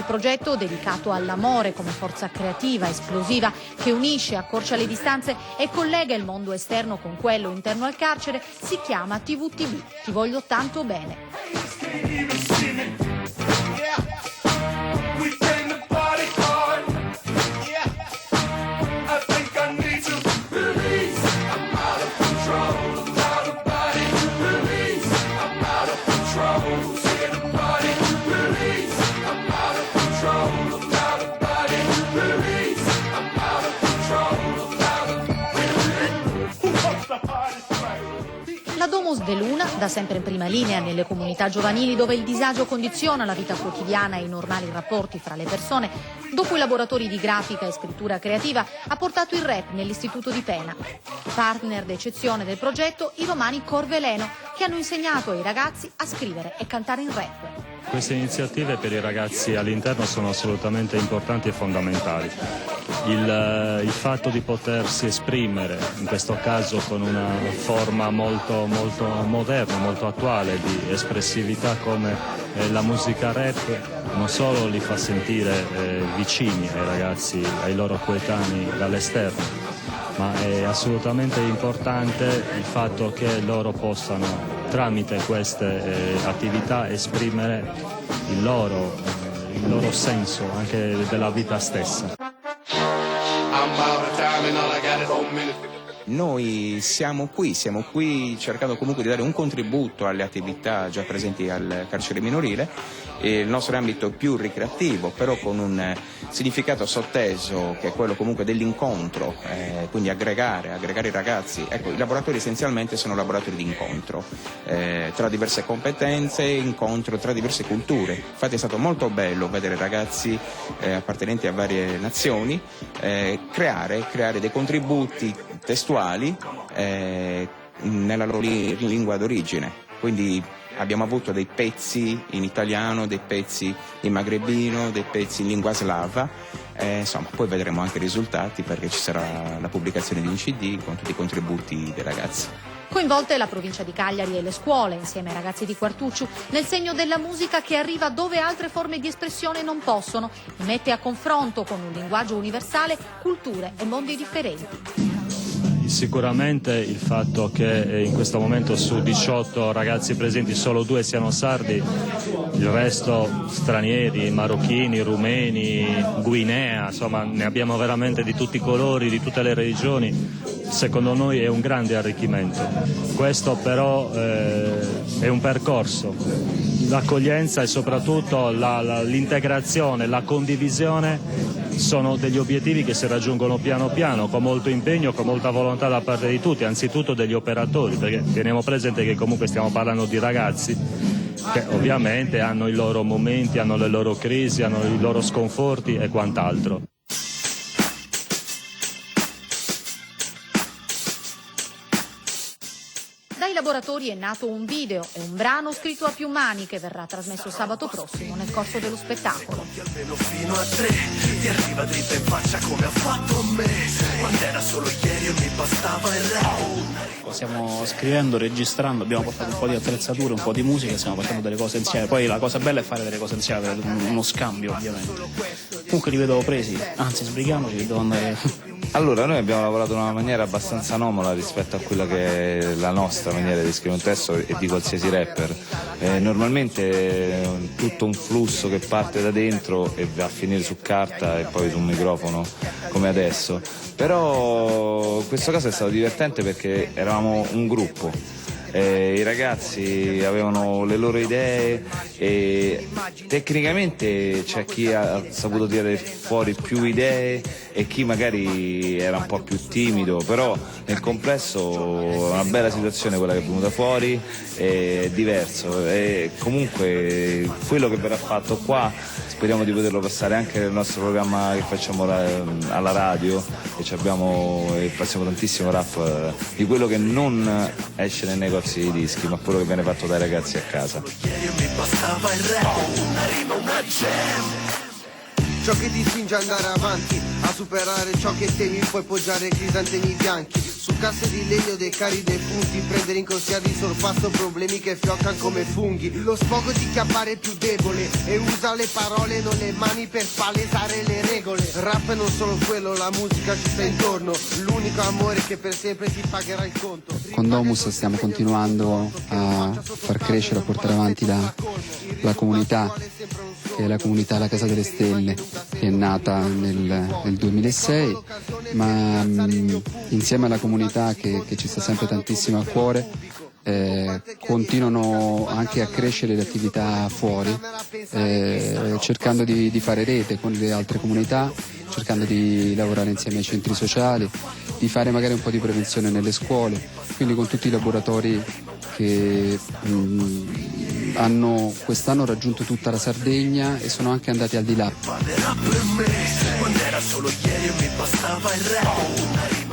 progetto, dedicato all'amore come forza creativa, esplosiva, che unisce, accorcia le distanze e collega il mondo esterno con quello interno al carcere, si chiama TVTB, Ti voglio tanto bene. La Domus de Luna, da sempre in prima linea nelle comunità giovanili dove il disagio condiziona la vita quotidiana e i normali rapporti fra le persone, dopo i laboratori di grafica e scrittura creativa ha portato il rap nell'istituto di Pena. Partner d'eccezione del progetto i romani Corveleno, che hanno insegnato ai ragazzi a scrivere e cantare in rap. Queste iniziative per i ragazzi all'interno sono assolutamente importanti e fondamentali. Il fatto di potersi esprimere, in questo caso con una forma molto moderna, molto attuale di espressività come la musica rap, non solo li fa sentire vicini ai ragazzi, ai loro coetanei dall'esterno, ma è assolutamente importante il fatto che loro possano, tramite queste attività, esprimere il loro senso anche della vita stessa. Noi siamo qui cercando comunque di dare un contributo alle attività già presenti al carcere minorile. Il nostro ambito è più ricreativo, però con un significato sotteso che è quello comunque dell'incontro, quindi aggregare i ragazzi. Ecco, i laboratori essenzialmente sono laboratori di incontro tra diverse competenze, incontro tra diverse culture. Infatti è stato molto bello vedere ragazzi appartenenti a varie nazioni creare dei contributi testuali nella loro lingua d'origine. Quindi abbiamo avuto dei pezzi in italiano, dei pezzi in magrebino, dei pezzi in lingua slava, insomma poi vedremo anche i risultati perché ci sarà la pubblicazione di un CD con tutti i contributi dei ragazzi. Coinvolte la provincia di Cagliari e le scuole, insieme ai ragazzi di Quartucciu, nel segno della musica che arriva dove altre forme di espressione non possono, e mette a confronto con un linguaggio universale culture e mondi differenti. Sicuramente il fatto che in questo momento su 18 ragazzi presenti solo 2 siano sardi, il resto stranieri, marocchini, rumeni, Guinea, insomma ne abbiamo veramente di tutti i colori, di tutte le religioni, secondo noi è un grande arricchimento. Questo però è un percorso, l'accoglienza e soprattutto l'integrazione, la condivisione sono degli obiettivi che si raggiungono piano piano, con molto impegno, con molta volontà da parte di tutti, anzitutto degli operatori, perché teniamo presente che comunque stiamo parlando di ragazzi che ovviamente hanno i loro momenti, hanno le loro crisi, hanno i loro sconforti e quant'altro. Dai laboratori è nato un video e un brano scritto a più mani che verrà trasmesso sabato prossimo nel corso dello spettacolo. Almeno fino a 3 ti arriva dritta in faccia come ha fatto a me, quando era solo ieri e mi bastava il rap. Stiamo scrivendo, registrando, abbiamo portato un po' di attrezzature, un po' di musica, stiamo facendo delle cose insieme. Poi la cosa bella è fare delle cose insieme, uno scambio ovviamente. Comunque li vedo presi, anzi sbrighiamoci, devo andare. Allora, noi abbiamo lavorato in una maniera abbastanza anomala rispetto a quella che è la nostra maniera di scrivere un testo e di qualsiasi rapper. Normalmente è tutto un flusso che parte da dentro e va a finire su carta e poi su un microfono come adesso. Però in questo caso è stato divertente perché eravamo un gruppo. I ragazzi avevano le loro idee e tecnicamente c'è chi ha saputo tirare fuori più idee e chi magari era un po' più timido, però nel complesso è una bella situazione quella che è venuta fuori, è diverso e comunque quello che verrà fatto qua speriamo di poterlo passare anche nel nostro programma che facciamo alla radio e passiamo tantissimo rap di quello che non esce nei negozi di dischi ma quello che viene fatto dai ragazzi a casa. Mi bastava il rap, una rima, una jam. Ciò che ti spinge ad andare avanti, a superare ciò che temi, puoi poggiare crisantemi bianchi Su casse di legno dei carri defunti, prendere in consiglio di sorpasso problemi che fioccano come funghi. Lo sfogo di chi appare più debole e usa le parole non le mani per palesare le regole. Rap è non solo quello, la musica ci sta intorno, l'unico amore che per sempre ti pagherà il conto. Con Domus stiamo continuando a far crescere, a portare avanti la comunità, che è la comunità La Casa delle Stelle, che è nata nel 2006, ma insieme alla comunità che ci sta sempre tantissimo a cuore, continuano anche a crescere le attività fuori, cercando di fare rete con le altre comunità, cercando di lavorare insieme ai centri sociali, di fare magari un po' di prevenzione nelle scuole, quindi con tutti i laboratori che hanno quest'anno raggiunto tutta la Sardegna e sono anche andati al di là.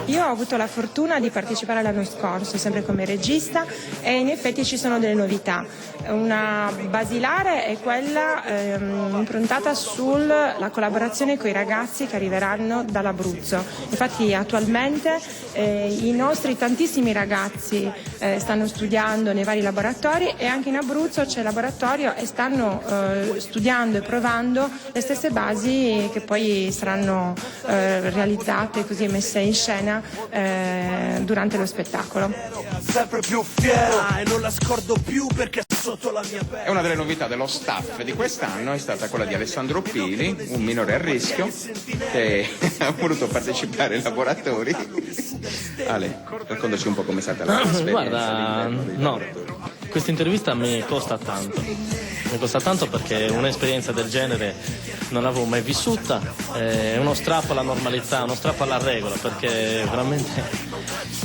Io ho avuto la fortuna di partecipare l'anno scorso, sempre come regista, e in effetti ci sono delle novità. Una basilare è quella improntata sulla collaborazione con i ragazzi che arriveranno dall'Abruzzo. Infatti attualmente i nostri tantissimi ragazzi stanno studiando nei vari laboratori, e anche in Abruzzo c'è il laboratorio e stanno studiando e provando le stesse basi che poi saranno realizzate, così messe in scena durante lo spettacolo. Sempre più fiero e non la scordo più perché sotto la mia pelle. E una delle novità dello staff di quest'anno è stata quella di Alessandro Pili, un minore a rischio che ha voluto partecipare ai laboratori. Ale, raccontaci un po' come è stata la esperienza. Guarda, no, questa intervista mi costa tanto. Mi costa tanto perché un'esperienza del genere non l'avevo mai vissuta, è uno strappo alla normalità, uno strappo alla regola, perché veramente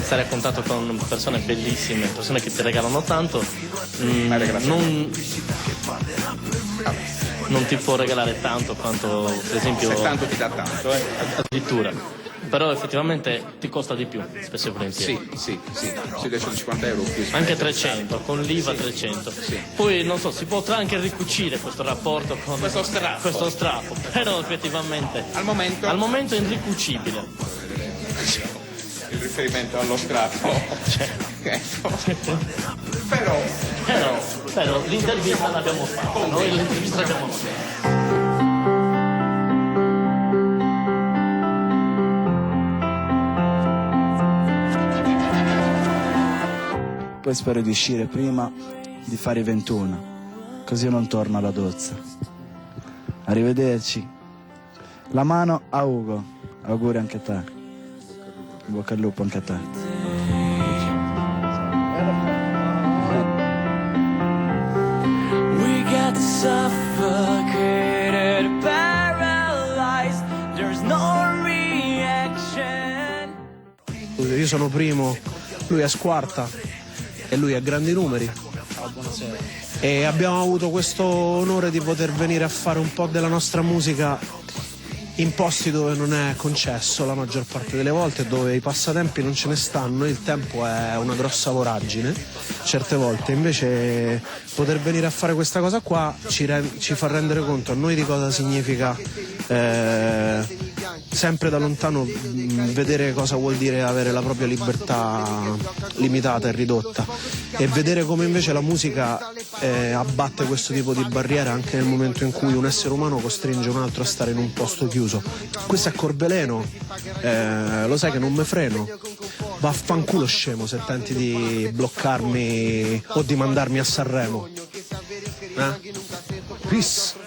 stare a contatto con persone bellissime, persone che ti regalano tanto, non ti può regalare tanto quanto, per esempio, se tanto ti dà tanto, addirittura. Però effettivamente ti costa di più, spesso e volentieri. Sì, sui 250 euro più. Anche 300, con l'IVA 300. Sì. Poi non so, si potrà anche ricucire questo rapporto con questo strappo, però effettivamente al momento è irricucibile. Il riferimento allo strappo. Però l'intervista l'abbiamo fatta, noi l'intervista l'abbiamo fatta. Poi spero di uscire prima di fare i 21, così non torno alla dozza. Arrivederci. La mano a Ugo. Auguri anche a te. In bocca al lupo anche a te. We get suffocated, paralyzed, there's no reaction. Io sono primo, lui è squarta e lui ha grandi numeri. Buonasera. E abbiamo avuto questo onore di poter venire a fare un po' della nostra musica in posti dove non è concesso la maggior parte delle volte, dove i passatempi non ce ne stanno, il tempo è una grossa voragine certe volte. Invece poter venire a fare questa cosa qua ci fa rendere conto a noi di cosa significa sempre da lontano vedere cosa vuol dire avere la propria libertà limitata e ridotta, e vedere come invece la musica abbatte questo tipo di barriera anche nel momento in cui un essere umano costringe un altro a stare in un posto chiuso. Questo è Corbeleno, lo sai che non me freno, vaffanculo scemo se tenti di bloccarmi o di mandarmi a Sanremo. Peace.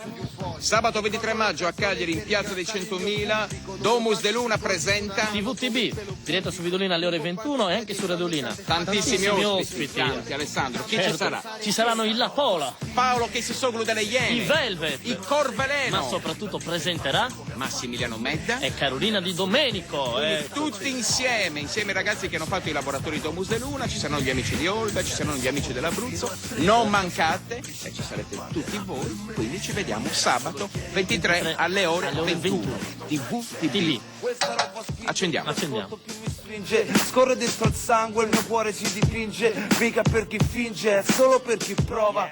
Sabato 23 maggio a Cagliari, in Piazza dei 100.000, Domus de Luna presenta TVTB, diretto su Vidolina alle ore 21 e anche su Radiolina. Tantissimi ospiti. Tanti, Alessandro. Chi ci sarà? Ci saranno il La Pola, Paolo che si soglu delle Iene, i Velvet, il Corbeleno, ma soprattutto presenterà Massimiliano Medda e Carolina Di Domenico. Tutti insieme ai ragazzi che hanno fatto i laboratori Domus de Luna. Ci saranno gli amici di Olga, ci saranno gli amici dell'Abruzzo. Non mancate e ci sarete tutti voi. Quindi ci vediamo sabato 23 alle ore 21. TVTB. Accendiamo. Scorre dentro il sangue, il mio cuore si dipinge. Mica per chi finge, è solo per chi prova.